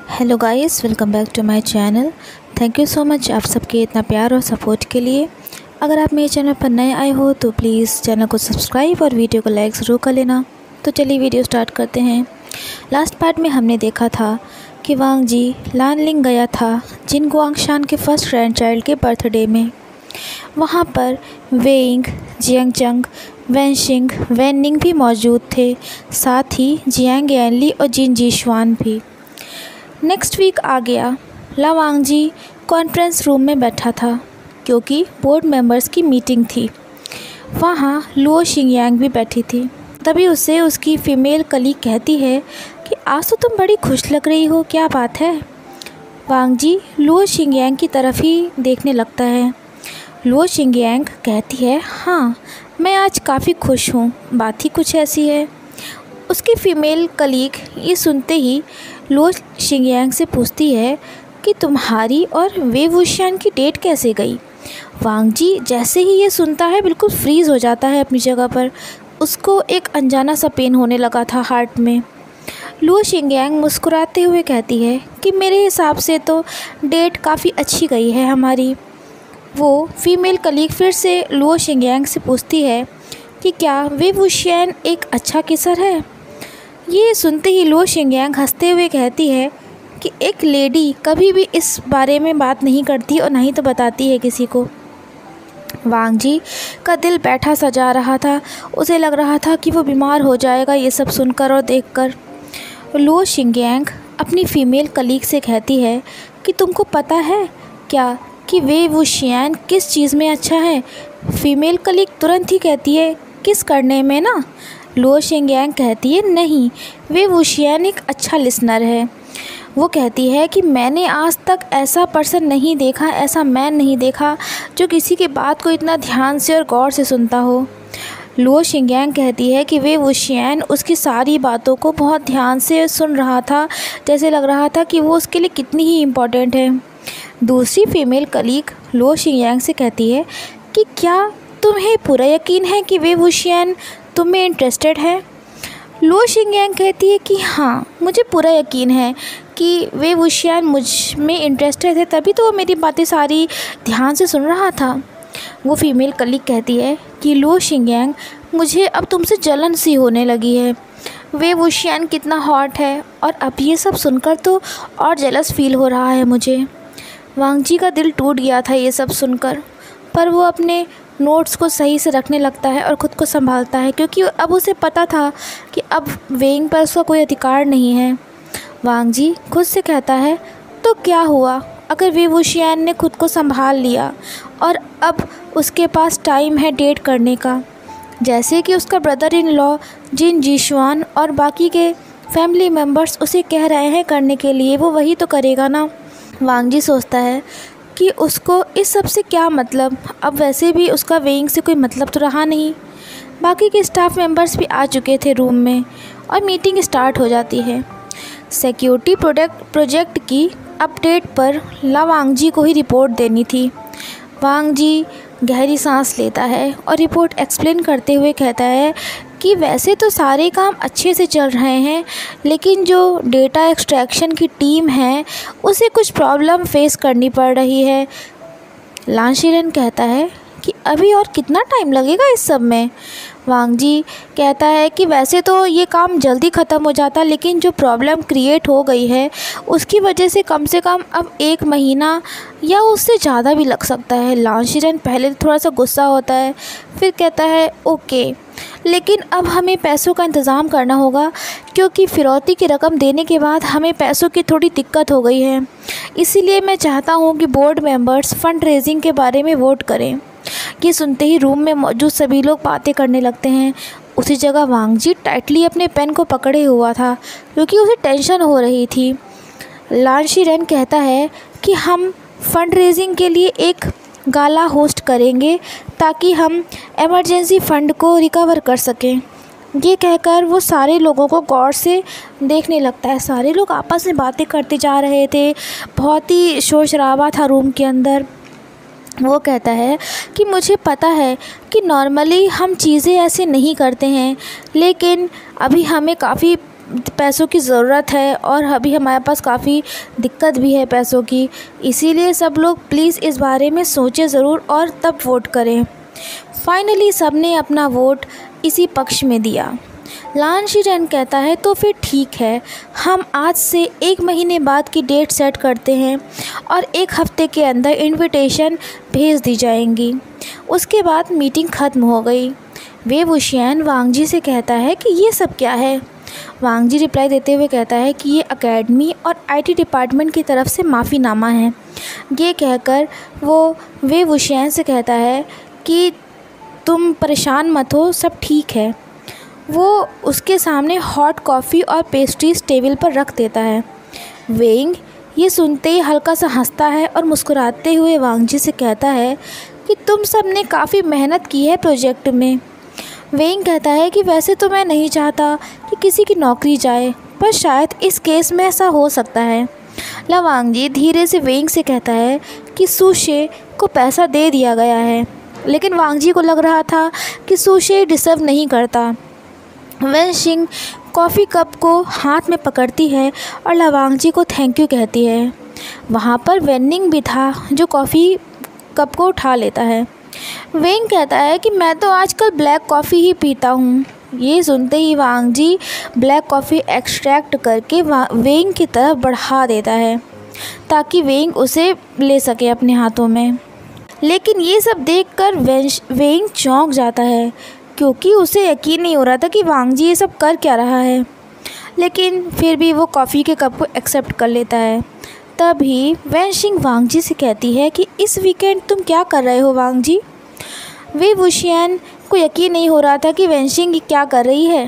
Hello guys, welcome back to my channel. Thank you so much आप सबके इतना प्यार और सपोर्ट के लिए। अगर आप मेरे चैनल पर नए आए हो तो प्लीज़ चैनल को सब्सक्राइब और वीडियो को लाइक ज़रूर कर लेना। तो चलिए वीडियो स्टार्ट करते हैं। लास्ट पार्ट में हमने देखा था कि वांग जी लानलिंग गया था जिन गुआंगशान के फर्स्ट ग्रैंड चाइल्ड के बर्थडे में। वहाँ पर वेइंग, जियांगचंग, वैनशिंग, वैननिंग भी मौजूद थे, साथ ही जियांग यानली और जिन जीशुआन भी। नेक्स्ट वीक आ गया। लावांग जी कॉन्फ्रेंस रूम में बैठा था क्योंकि बोर्ड मेंबर्स की मीटिंग थी। वहाँ लुओ शिंगयांग भी बैठी थी। तभी उसे उसकी फ़ीमेल कलीग कहती है कि आज तो तुम बड़ी खुश लग रही हो, क्या बात है। वांग जी लुओ शिंगयांग की तरफ ही देखने लगता है। लुओ शिंगयांग कहती है, हाँ मैं आज काफ़ी खुश हूँ, बात ही कुछ ऐसी है। उसकी फ़ीमेल कलीग ये सुनते ही लुओ शिंगयांग से पूछती है कि तुम्हारी और वे वुशियान की डेट कैसे गई। वांग जी जैसे ही ये सुनता है बिल्कुल फ्रीज़ हो जाता है अपनी जगह पर। उसको एक अनजाना सा पेन होने लगा था हार्ट में। लुओ शिंगयांग मुस्कुराते हुए कहती है कि मेरे हिसाब से तो डेट काफ़ी अच्छी गई है हमारी। वो फीमेल कलीग फिर से लुओ शिंगयांग से पूछती है कि क्या वे वुशियान एक अच्छा किसर है। ये सुनते ही लुओ शिंगयांग हंसते हुए कहती है कि एक लेडी कभी भी इस बारे में बात नहीं करती और नहीं तो बताती है किसी को। वांग जी का दिल बैठा सा जा रहा था। उसे लग रहा था कि वो बीमार हो जाएगा ये सब सुनकर और देखकर। लुओ शिंगयांग अपनी फ़ीमेल कलीग से कहती है कि तुमको पता है क्या कि वे वुशियान किस चीज़ में अच्छा है। फ़ीमेल कलीग तुरंत ही कहती है, किस करने में ना। लुओ शिंगयांग कहती है, नहीं, वे वुशियान एक अच्छा लिसनर है। वो कहती है कि मैंने आज तक ऐसा पर्सन नहीं देखा, ऐसा मैन नहीं देखा जो किसी की बात को इतना ध्यान से और गौर से सुनता हो। लुओ शिंगयांग कहती है कि वे वुशियान उसकी सारी बातों को बहुत ध्यान से सुन रहा था, जैसे लग रहा था कि वो उसके लिए कितनी ही इम्पोर्टेंट है। दूसरी फीमेल कलीग लुओ शिंगयांग से कहती है कि क्या तुम्हें पूरा यकीन है कि वे वुशियान तुम में इंटरेस्टेड है। लुओ शिंगयांग कहती है कि हाँ, मुझे पूरा यकीन है कि वे वुशियान मुझ में इंटरेस्टेड है, तभी तो वो मेरी बातें सारी ध्यान से सुन रहा था। वो फीमेल कलीग कहती है कि लुओ शिंगयांग, मुझे अब तुमसे जलन सी होने लगी है। वे वुशियान कितना हॉट है और अब ये सब सुनकर तो और जेलस फील हो रहा है मुझे। वांग जी का दिल टूट गया था ये सब सुनकर, पर वो अपने नोट्स को सही से रखने लगता है और ख़ुद को संभालता है क्योंकि अब उसे पता था कि अब वेइंग पर उसका कोई अधिकार नहीं है। वांग जी खुद से कहता है, तो क्या हुआ अगर वे वुशियान ने खुद को संभाल लिया और अब उसके पास टाइम है डेट करने का, जैसे कि उसका ब्रदर इन लॉ जिन जीशुआन और बाकी के फैमिली मेम्बर्स उसे कह रहे हैं करने के लिए, वो वही तो करेगा ना। वांग जी सोचता है कि उसको इस सब से क्या मतलब, अब वैसे भी उसका वेइंग से कोई मतलब तो रहा नहीं। बाकी के स्टाफ मेंबर्स भी आ चुके थे रूम में और मीटिंग स्टार्ट हो जाती है। सिक्योरिटी प्रोजेक्ट की अपडेट पर लावांग जी को ही रिपोर्ट देनी थी। वांग जी गहरी सांस लेता है और रिपोर्ट एक्सप्लेन करते हुए कहता है कि वैसे तो सारे काम अच्छे से चल रहे हैं, लेकिन जो डेटा एक्सट्रैक्शन की टीम है उसे कुछ प्रॉब्लम फेस करनी पड़ रही है। लान शीरेन कहता है कि अभी और कितना टाइम लगेगा इस सब में। वांग जी कहता है कि वैसे तो ये काम जल्दी ख़त्म हो जाता, लेकिन जो प्रॉब्लम क्रिएट हो गई है उसकी वजह से कम अब 1 महीना या उससे ज़्यादा भी लग सकता है। लान शीरेन पहले थोड़ा सा गुस्सा होता है, फिर कहता है ओके, लेकिन अब हमें पैसों का इंतज़ाम करना होगा क्योंकि फिरौती की रकम देने के बाद हमें पैसों की थोड़ी दिक्कत हो गई है। इसीलिए मैं चाहता हूँ कि बोर्ड मेंबर्स फ़ंड रेजिंग के बारे में वोट करें। ये सुनते ही रूम में मौजूद सभी लोग बातें करने लगते हैं। उसी जगह वांग जी टाइटली अपने पेन को पकड़े हुआ था क्योंकि उसे टेंशन हो रही थी। लान शीरेन कहता है कि हम फ़ंड रेजिंग के लिए एक गाला होस्ट करेंगे ताकि हम इमरजेंसी फ़ंड को रिकवर कर सकें। ये कहकर वो सारे लोगों को गौर से देखने लगता है। सारे लोग आपस में बातें करते जा रहे थे, बहुत ही शोर शराबा था रूम के अंदर। वो कहता है कि मुझे पता है कि नॉर्मली हम चीज़ें ऐसे नहीं करते हैं, लेकिन अभी हमें काफ़ी पैसों की ज़रूरत है और अभी हमारे पास काफ़ी दिक्कत भी है पैसों की, इसीलिए सब लोग प्लीज़ इस बारे में सोचें ज़रूर और तब वोट करें। फाइनली सबने अपना वोट इसी पक्ष में दिया। लान शीरेन कहता है तो फिर ठीक है, हम आज से 1 महीने बाद की डेट सेट करते हैं और 1 हफ्ते के अंदर इनविटेशन भेज दी जाएंगी। उसके बाद मीटिंग ख़त्म हो गई। वे वुशियान वांग जी से कहता है कि ये सब क्या है। वांग जी रिप्लाई देते हुए कहता है कि ये एकेडमी और आईटी डिपार्टमेंट की तरफ से माफ़ीनामा है। ये कहकर वो वे वुशियान से कहता है कि तुम परेशान मत हो, सब ठीक है। वो उसके सामने हॉट कॉफ़ी और पेस्ट्रीज टेबल पर रख देता है। वेंग ये सुनते ही हल्का सा हंसता है और मुस्कुराते हुए वांग जी से कहता है कि तुम सब ने काफ़ी मेहनत की है प्रोजेक्ट में। वेंग कहता है कि वैसे तो मैं नहीं चाहता कि किसी की नौकरी जाए, पर शायद इस केस में ऐसा हो सकता है। वांग जी धीरे से वेंग से कहता है कि सुशे को पैसा दे दिया गया है, लेकिन वांग जी को लग रहा था कि सुशे डिज़र्व नहीं करता। वेनशिंग कॉफ़ी कप को हाथ में पकड़ती है और लवांग जी को थैंक यू कहती है। वहाँ पर वेनिंग भी था जो कॉफ़ी कप को उठा लेता है। वेंग कहता है कि मैं तो आजकल ब्लैक कॉफ़ी ही पीता हूँ। ये सुनते ही वांग जी ब्लैक कॉफ़ी एक्सट्रैक्ट करके वेंग की तरफ बढ़ा देता है ताकि वेंग उसे ले सके अपने हाथों में। लेकिन ये सब देखकर वेंग चौंक जाता है क्योंकि उसे यकीन नहीं हो रहा था कि वांग जी ये सब कर क्या रहा है, लेकिन फिर भी वो कॉफ़ी के कप को एक्सेप्ट कर लेता है। तभी वेनशिंग वांग जी से कहती है कि इस वीकेंड तुम क्या कर रहे हो वांग जी। वे वुशियान को यकीन नहीं हो रहा था कि वेनशिंग क्या कर रही है।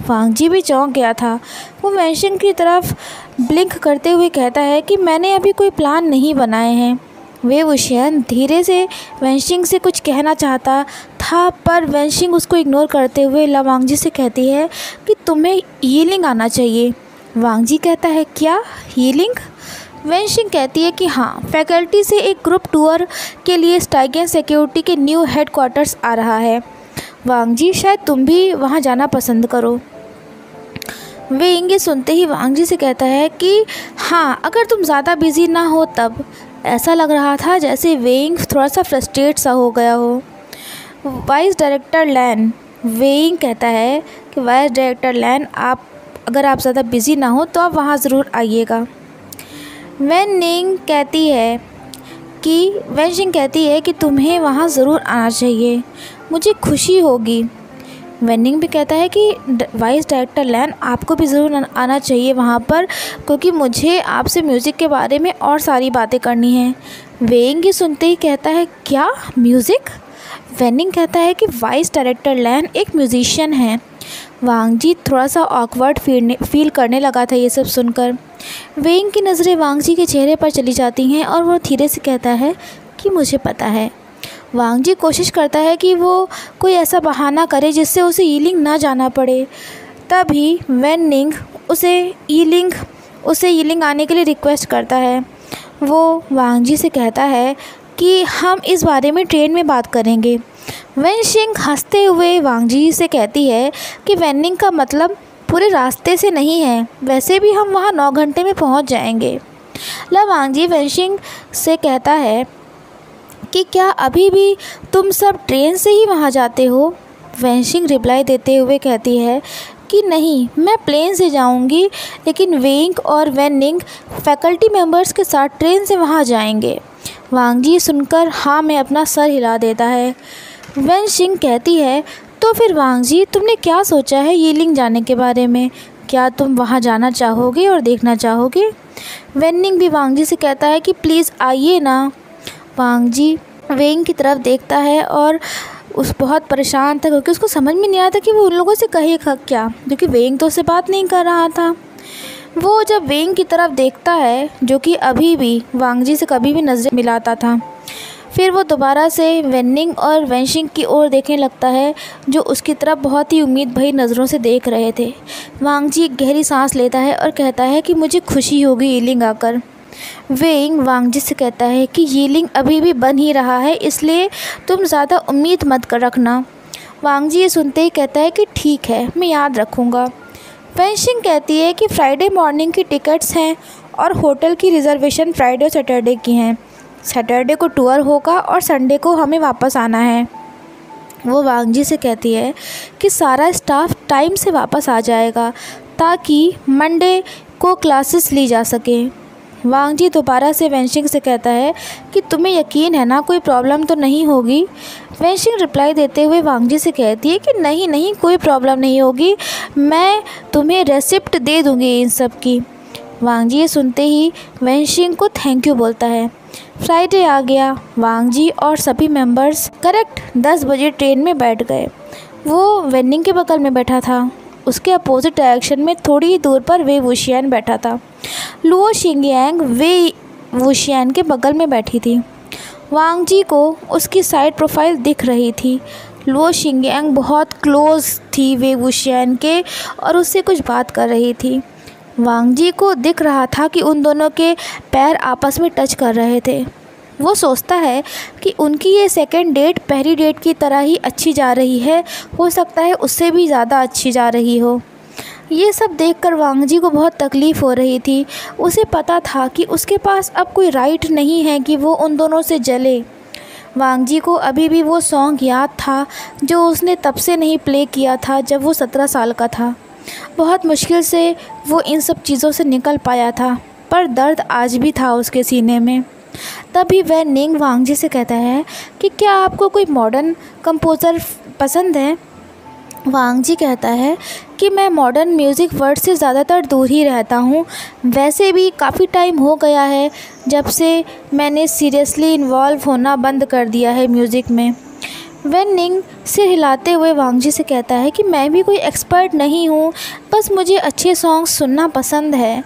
वांग जी भी चौंक गया था। वो वेनशिंग की तरफ ब्लिंक करते हुए कहता है कि मैंने अभी कोई प्लान नहीं बनाए हैं। वे वुशियान धीरे से वेनशिंग से कुछ कहना चाहता था, पर वेनशिंग उसको इग्नोर करते हुए वांग जी से कहती है कि तुम्हें हीलिंग आना चाहिए। वांग जी कहता है क्या हीलिंग। वेनशिंग कहती है कि हाँ, फैकल्टी से एक ग्रुप टूर के लिए स्टाइगन सिक्योरिटी के न्यू हेडक्वार्टर्स आ रहा है। वांग जी शायद तुम भी वहाँ जाना पसंद करो। वेंग ये सुनते ही वांग जी से कहता है कि हाँ, अगर तुम ज़्यादा बिजी ना हो तब। ऐसा लग रहा था जैसे वेंग थोड़ा सा फ्रस्ट्रेट सा हो गया हो। वाइस डायरेक्टर लैन, वेंग कहता है कि वाइस डायरेक्टर लैन, अगर आप ज़्यादा बिजी ना हो तो आप वहाँ ज़रूर आइएगा। वेनशिंग कहती है कि तुम्हें वहाँ ज़रूर आना चाहिए, मुझे खुशी होगी। वेनिंग भी कहता है कि वाइस डायरेक्टर लैन, आपको भी ज़रूर आना चाहिए वहाँ पर, क्योंकि मुझे आपसे म्यूज़िक के बारे में और सारी बातें करनी है। वेंग ही सुनते ही कहता है क्या म्यूज़िक। वेनिंग कहता है कि वाइस डायरेक्टर लैन एक म्यूज़िशियन हैं। वांग जी थोड़ा सा ऑकवर्ड फील करने लगा था ये सब सुनकर। वेंग की नज़रें वांग जी के चेहरे पर चली जाती हैं और वो धीरे से कहता है कि मुझे पता है। वांग जी कोशिश करता है कि वो कोई ऐसा बहाना करे जिससे उसे हीलिंग ना जाना पड़े। तभी वेनिंग उसे हीलिंग आने के लिए रिक्वेस्ट करता है। वो वांग जी से कहता है कि हम इस बारे में ट्रेन में बात करेंगे। वेनशिंग हंसते हुए वांग जी से कहती है कि वेनिंग का मतलब पूरे रास्ते से नहीं है, वैसे भी हम वहाँ 9 घंटे में पहुँच जाएंगे। वांग जी वेनशिंग से कहता है कि क्या अभी भी तुम सब ट्रेन से ही वहाँ जाते हो। वेनशिंग रिप्लाई देते हुए कहती है कि नहीं, मैं प्लेन से जाऊंगी, लेकिन वेंग और वेनिंग फैकल्टी मेंबर्स के साथ ट्रेन से वहाँ जाएंगे। वांग जी सुनकर हाँ में अपना सर हिला देता है। वेनशिंग कहती है तो फिर वांग जी, तुमने क्या सोचा है हीलिंग जाने के बारे में, क्या तुम वहाँ जाना चाहोगे और देखना चाहोगे। वेनिंग भी वांग जी से कहता है कि प्लीज़ आइए ना। वांग जी वेंग की तरफ देखता है और बहुत परेशान था क्योंकि उसको समझ में नहीं आता कि वो उन लोगों से कहेगा क्या, क्योंकि वेंग तो उससे बात नहीं कर रहा था। वो जब वेंग की तरफ देखता है, जो कि अभी भी वांग जी से कभी भी नज़रें मिलाता था, फिर वो दोबारा से वेनिंग और वेनशिंग की ओर देखने लगता है, जो उसकी तरफ बहुत ही उम्मीद भरी नज़रों से देख रहे थे। वांग जी एक गहरी सांस लेता है और कहता है कि मुझे खुशी होगी हीलिंग आकर। वेंग वांग जी से कहता है कि हीलिंग अभी भी बन ही रहा है, इसलिए तुम ज़्यादा उम्मीद मत कर रखना। वांग जी ये सुनते ही कहता है कि ठीक है, मैं याद रखूँगा। वेनशिंग कहती है कि फ्राइडे मॉर्निंग की टिकट्स हैं और होटल की रिज़र्वेशन फ्राइडे और सैटरडे की हैं। सैटरडे को टूर होगा और संडे को हमें वापस आना है। वो वांग जी से कहती है कि सारा स्टाफ टाइम से वापस आ जाएगा ताकि मंडे को क्लासेस ली जा सकें। वांग जी दोबारा से वेनशिंग से कहता है कि तुम्हें यकीन है ना, कोई प्रॉब्लम तो नहीं होगी। वेनशिंग रिप्लाई देते हुए वांग जी से कहती है कि नहीं नहीं, कोई प्रॉब्लम नहीं होगी, मैं तुम्हें रेसिप्ट दे दूँगी इन सब की। वांग जी ये सुनते ही वेनशिंग को थैंक यू बोलता है। फ्राइडे आ गया। वांग जी और सभी मेंबर्स करेक्ट 10 बजे ट्रेन में बैठ गए। वो वेनिंग के बगल में बैठा था। उसके अपोजिट डायरेक्शन में थोड़ी ही दूर पर वे वुशियान बैठा था। लुओ शिंगयांग वे वुशियान के बगल में बैठी थी। वांग जी को उसकी साइड प्रोफाइल दिख रही थी। लुओ शिंगयांग बहुत क्लोज थी वे वुशियान के और उससे कुछ बात कर रही थी। वांग जी को दिख रहा था कि उन दोनों के पैर आपस में टच कर रहे थे। वो सोचता है कि उनकी ये सेकंड डेट पहली डेट की तरह ही अच्छी जा रही है, हो सकता है उससे भी ज़्यादा अच्छी जा रही हो। ये सब देखकर वांग जी को बहुत तकलीफ़ हो रही थी। उसे पता था कि उसके पास अब कोई राइट नहीं है कि वो उन दोनों से जले। वांग जी को अभी भी वो सॉन्ग याद था जो उसने तब से नहीं प्ले किया था जब वो 17 साल का था। बहुत मुश्किल से वो इन सब चीज़ों से निकल पाया था, पर दर्द आज भी था उसके सीने में। तभी वह निंग वांग जी से कहता है कि क्या आपको कोई मॉडर्न कंपोज़र पसंद है। वांग जी कहता है कि मैं मॉडर्न म्यूज़िक वर्ड से ज़्यादातर दूर ही रहता हूँ। वैसे भी काफ़ी टाइम हो गया है जब से मैंने सीरियसली इन्वॉल्व होना बंद कर दिया है म्यूज़िक में। वेन निंग सिर हिलाते हुए वांग जी से कहता है कि मैं भी कोई एक्सपर्ट नहीं हूँ, बस मुझे अच्छे सॉन्ग्स सुनना पसंद है।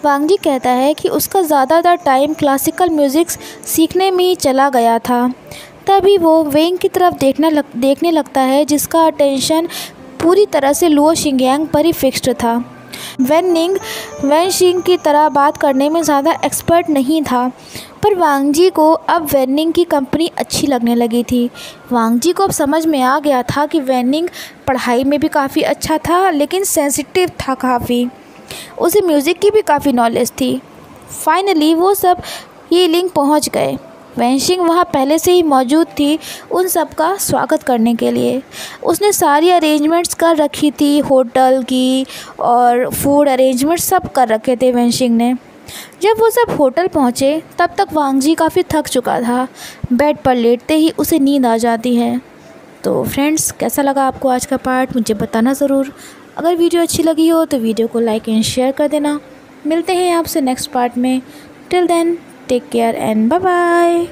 वांग जी कहता है कि उसका ज़्यादातर टाइम क्लासिकल म्यूज़िक सीखने में ही चला गया था। तभी वो वेंग की तरफ देखने लगता है जिसका अटेंशन पूरी तरह से लुओ शिंगयांग पर ही फिक्स्ड था। वेनशिंग की तरह बात करने में ज़्यादा एक्सपर्ट नहीं था, पर वांग जी को अब वेनिंग की कंपनी अच्छी लगने लगी थी। वांग जी को अब समझ में आ गया था कि वेनिंग पढ़ाई में भी काफ़ी अच्छा था, लेकिन सेंसिटिव था काफ़ी। उसे म्यूज़िक की भी काफ़ी नॉलेज थी। फाइनली वो सब यीलिंग पहुंच गए। वेनशिंग वहाँ पहले से ही मौजूद थी उन सब का स्वागत करने के लिए। उसने सारी अरेंजमेंट्स कर रखी थी, होटल की और फूड अरेंजमेंट्स सब कर रखे थे वेनशिंग ने। जब वो सब होटल पहुँचे तब तक वांग जी काफ़ी थक चुका था। बेड पर लेटते ही उसे नींद आ जाती है। तो फ्रेंड्स, कैसा लगा आपको आज का पार्ट, मुझे बताना ज़रूर। अगर वीडियो अच्छी लगी हो तो वीडियो को लाइक एंड शेयर कर देना। मिलते हैं आपसे नेक्स्ट पार्ट में। Till then, take care and bye bye.